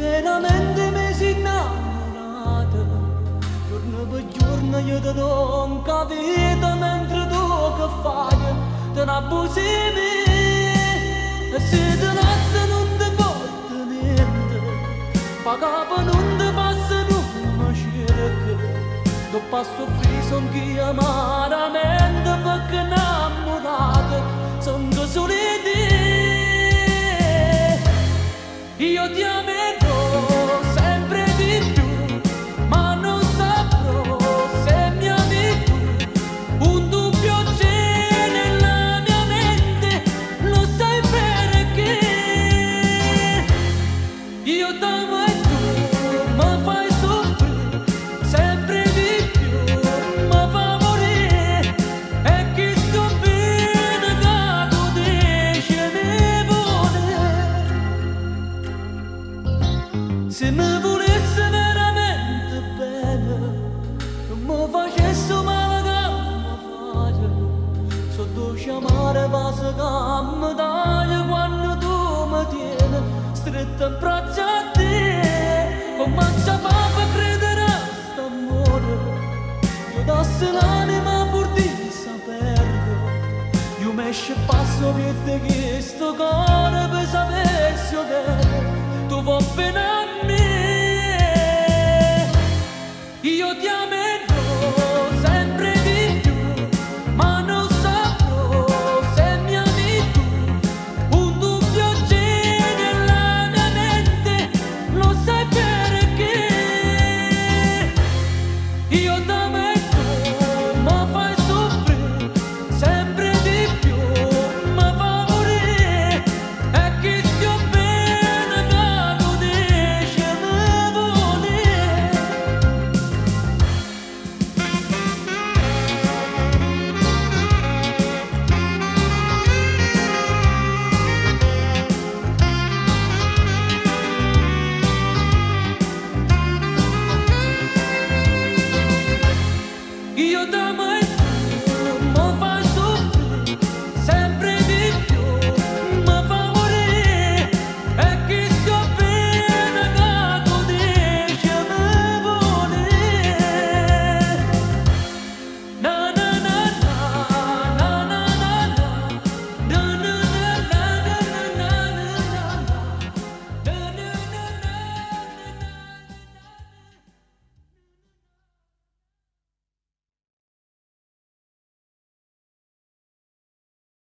veramente mi sei innamorata, giorno per giorno io ti do un capito mentre tu che fai, te ne abusi me, e se te lasci non ti porta niente, pa capo non ti passa non mi cerca, tu passo friso anch'io amaramente perché innamorata, sono solo te. Io ti amerò sempre di più, ma non saprò se mi ami tu. Un dubbio c'è nella mia mente, lo sai perché. Io t'amo e tu mi fai soffrire sempre di più, mi fa morire. E chi sto bene che tu dici ne vuole. Se mi volesse veramente bene, non mi facesse male che mi fai. So dolce amare vaso che mi dai quando tu mi tieni stretta in braccio a te. Come ci fa per credere a st'amore? Io dassi l'anima pur di saperlo. Io mi esce passo per te che sto cuore per sapessi bene. Tu vuoi bene